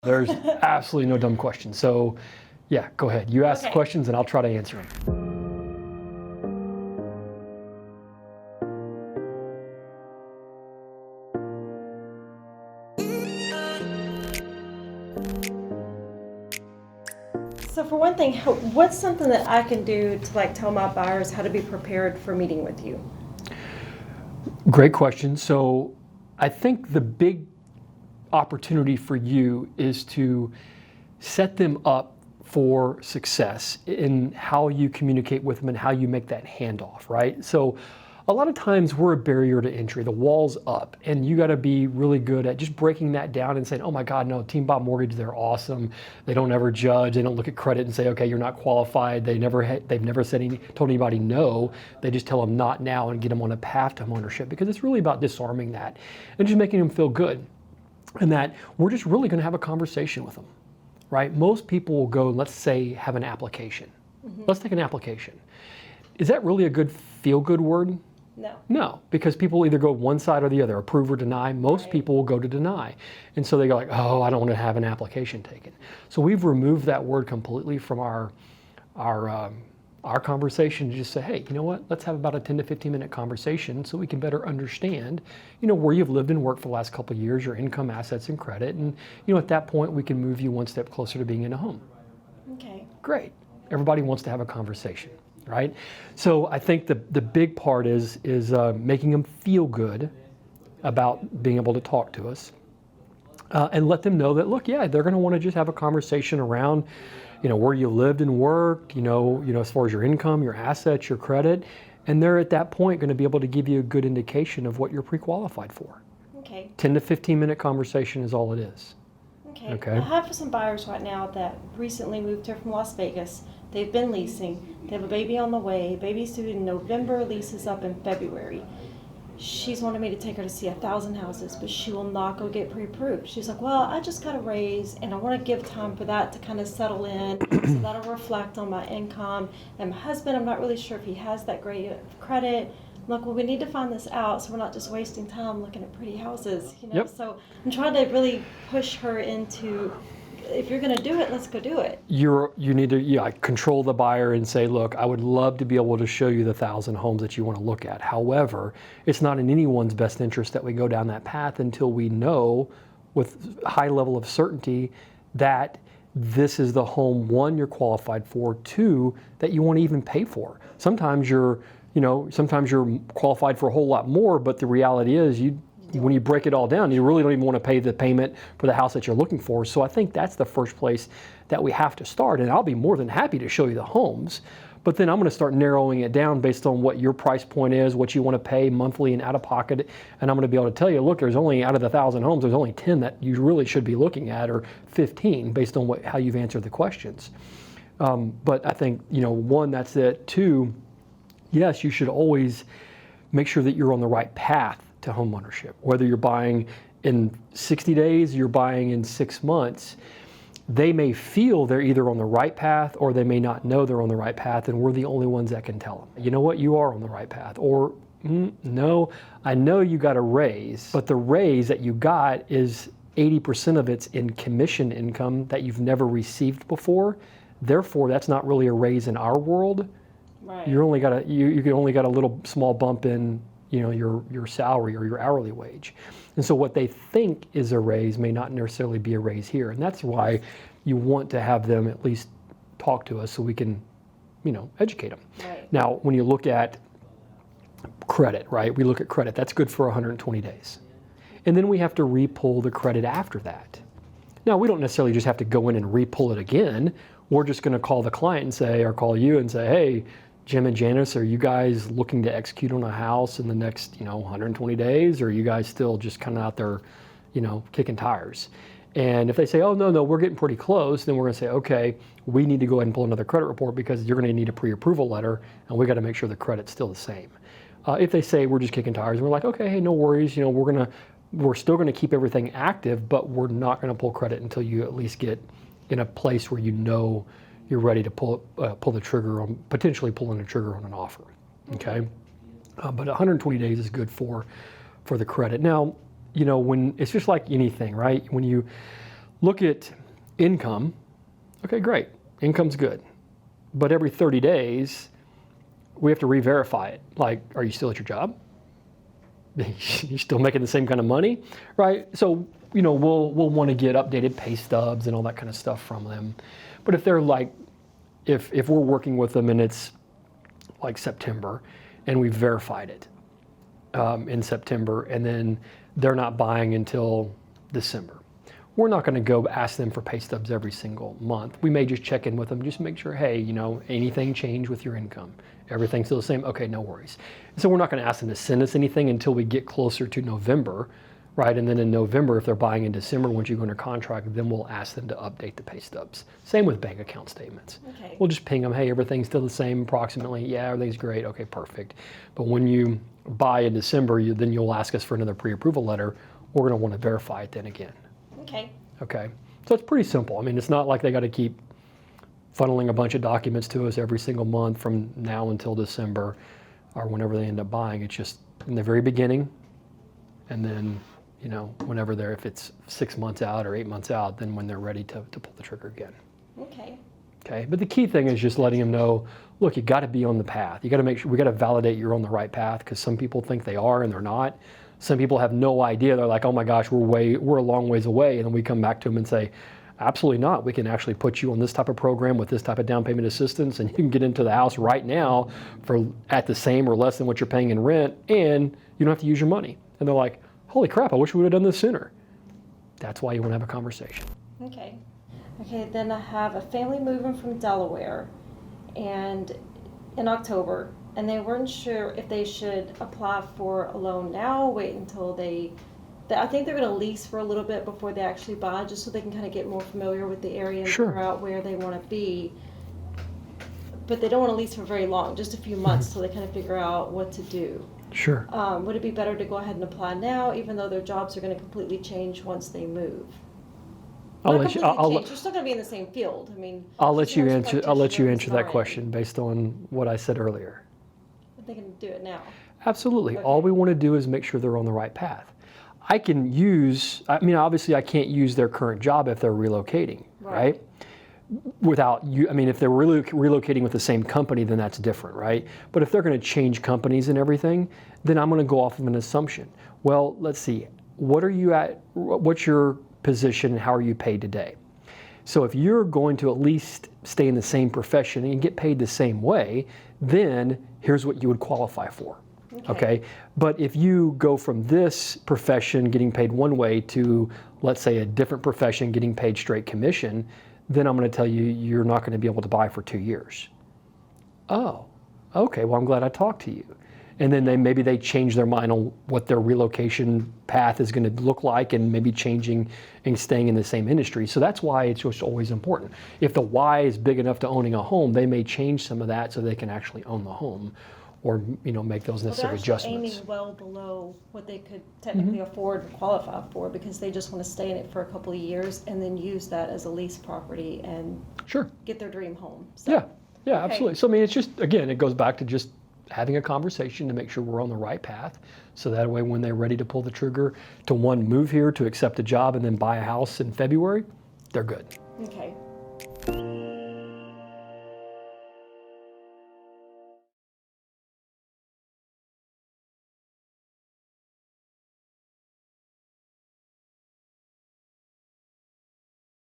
There's absolutely no dumb questions. So yeah, go ahead. You ask the questions and I'll try to answer them. So for one thing, what's something that I can do to like tell my buyers how to be prepared for meeting with you? Great question. So I think the big opportunity for you is to set them up for success in how you communicate with them and how you make that handoff, right? So a lot of times we're a barrier to entry, the wall's up, and you got to be really good at just breaking that down and saying, oh my God, no, Team Bob Mortgage, they're awesome. They don't ever judge. They don't look at credit and say, okay, you're not qualified. They've never told anybody no. They just tell them not now and get them on a path to homeownership, because it's really about disarming that and just making them feel good. And that we're just really going to have a conversation with them, right? Most people will go, let's say, have an application. Let's take an application. Is that really a good feel-good word? No. No, because people either go one side or the other, approve or deny. Most people will go to deny. And so they go like, oh, I don't want to have an application taken. So we've removed that word completely from our conversation to just say, hey, you know what? Let's have about a 10 to 15 minute conversation so we can better understand, where you've lived and worked for the last couple of years, your income, assets, and credit. And, at that point, we can move you one step closer to being in a home. Okay. Great. Everybody wants to have a conversation, right? So I think the big part is making them feel good about being able to talk to us, and let them know that, look, yeah, they're going to want to just have a conversation around, where you lived and worked, as far as your income, your assets, your credit, and they're at that point going to be able to give you a good indication of what you're pre-qualified for. Okay. 10 to 15 minute conversation is all it is. Okay. I have some buyers right now that recently moved here from Las Vegas. They've been leasing. They have a baby on the way. Baby's due in November, leases up in February. She's wanted me to take her to see 1,000 houses, but she will not go get pre-approved. She's like, well, I just got a raise, and I want to give time for that to kind of settle in, so that'll reflect on my income. And my husband, I'm not really sure if he has that great credit. I'm like, well, we need to find this out so we're not just wasting time looking at pretty houses, Yep. So I'm trying to really push her into, if you're going to do it, let's go do it. You need to control the buyer and say, look, I would love to be able to show you the 1,000 homes that you want to look at. However, it's not in anyone's best interest that we go down that path until we know with high level of certainty that this is the home, one, you're qualified for, two, that you want to even pay for. Sometimes you're qualified for a whole lot more, but the reality is when you break it all down, you really don't even want to pay the payment for the house that you're looking for. So I think that's the first place that we have to start. And I'll be more than happy to show you the homes, but then I'm going to start narrowing it down based on what your price point is, what you want to pay monthly and out of pocket. And I'm going to be able to tell you, look, there's only, out of the 1,000 homes, there's only 10 that you really should be looking at, or 15 based on how you've answered the questions. But I think, one, that's it. Two, yes, you should always make sure that you're on the right path to homeownership. Whether you're buying in 60 days, you're buying in 6 months, they may feel they're either on the right path or they may not know they're on the right path, and we're the only ones that can tell them, you know what, you are on the right path. Or, no, I know you got a raise, but the raise that you got is 80% of it's in commission income that you've never received before. Therefore, that's not really a raise in our world. Right. You only got a little small bump in your salary or your hourly wage. And so what they think is a raise may not necessarily be a raise here. And that's why you want to have them at least talk to us so we can, educate them. Right. Now, when you look at credit, right? We look at credit, that's good for 120 days. And then we have to re-pull the credit after that. Now, we don't necessarily just have to go in and re-pull it again. We're just going to call the client and say, or call you and say, hey, Jim and Janice, are you guys looking to execute on a house in the next, 120 days? Or are you guys still just kind of out there, kicking tires? And if they say, oh, no, we're getting pretty close, then we're going to say, okay, we need to go ahead and pull another credit report because you're going to need a pre-approval letter, and we got to make sure the credit's still the same. If they say we're just kicking tires, we're like, okay, hey, no worries, we're still going to keep everything active, but we're not going to pull credit until you at least get in a place where you're ready to pull the trigger on, potentially pulling the trigger on an offer, okay? But 120 days is good for the credit. Now, when it's just like anything, right? When you look at income. Okay, great. Income's good. But every 30 days, we have to re-verify it. Like, are you still at your job? You're still making the same kind of money, right? So, we'll want to get updated pay stubs and all that kind of stuff from them. But if they're like, if we're working with them and it's like September and we've verified it in September and then they're not buying until December, we're not going to go ask them for pay stubs every single month. We may just check in with them, just make sure, hey, anything changed with your income? Everything's still the same? Okay, no worries. So we're not going to ask them to send us anything until we get closer to November, right? And then in November, if they're buying in December, once you go under contract, then we'll ask them to update the pay stubs. Same with bank account statements. Okay. We'll just ping them, hey, everything's still the same approximately. Yeah, everything's great. Okay, perfect. But when you buy in December, then you'll ask us for another pre-approval letter. We're going to want to verify it then again. Okay. Okay. So it's pretty simple. I mean, it's not like they got to keep funneling a bunch of documents to us every single month from now until December or whenever they end up buying. It's just in the very beginning, and then, whenever if it's 6 months out or 8 months out, then when they're ready to pull the trigger again. Okay. Okay. But the key thing is just letting them know, look, you got to be on the path. You got to make sure, we got to validate you're on the right path, because some people think they are and they're not. Some people have no idea. They're like, oh my gosh, we're a long ways away. And then we come back to them and say, absolutely not. We can actually put you on this type of program with this type of down payment assistance, and you can get into the house right now at the same or less than what you're paying in rent, and you don't have to use your money. And they're like, holy crap, I wish we would have done this sooner. That's why you want to have a conversation. Okay. Okay, then I have a family moving from Delaware and in October, and they weren't sure if they should apply for a loan now, wait until I think they're going to lease for a little bit before they actually buy, just so they can kind of get more familiar with the area and Sure. figure out where they want to be. But they don't want to lease for very long, just a few months, so they kind of figure out what to do. Sure. Would it be better to go ahead and apply now, even though their jobs are going to completely change once they move? You're still going to be in the same field. I mean, I'll let you answer that RN. question based on what I said earlier. They can do it now. Absolutely. Okay. All we want to do is make sure they're on the right path. Obviously I can't use their current job if they're relocating, right? If they're really relocating with the same company, then that's different, right? But if they're going to change companies and everything, then I'm going to go off of an assumption. Well, let's see. What's your position and how are you paid today? So if you're going to at least stay in the same profession and get paid the same way, then here's what you would qualify for. Okay. But if you go from this profession getting paid one way to, let's say, a different profession getting paid straight commission, then I'm going to tell you you're not going to be able to buy for 2 years. Oh, okay. Well, I'm glad I talked to you. And then maybe they change their mind on what their relocation path is going to look like, and maybe changing and staying in the same industry. So that's why it's just always important. If the why is big enough to owning a home, they may change some of that so they can actually own the home, or make those necessary adjustments. They're aiming well below what they could technically afford and qualify for, because they just want to stay in it for a couple of years and then use that as a lease property and Sure. get their dream home. So, Yeah, absolutely. So it's just, again, it goes back to just having a conversation to make sure we're on the right path, so that way when they're ready to pull the trigger to move here, to accept a job, and then buy a house in February, they're good. Okay.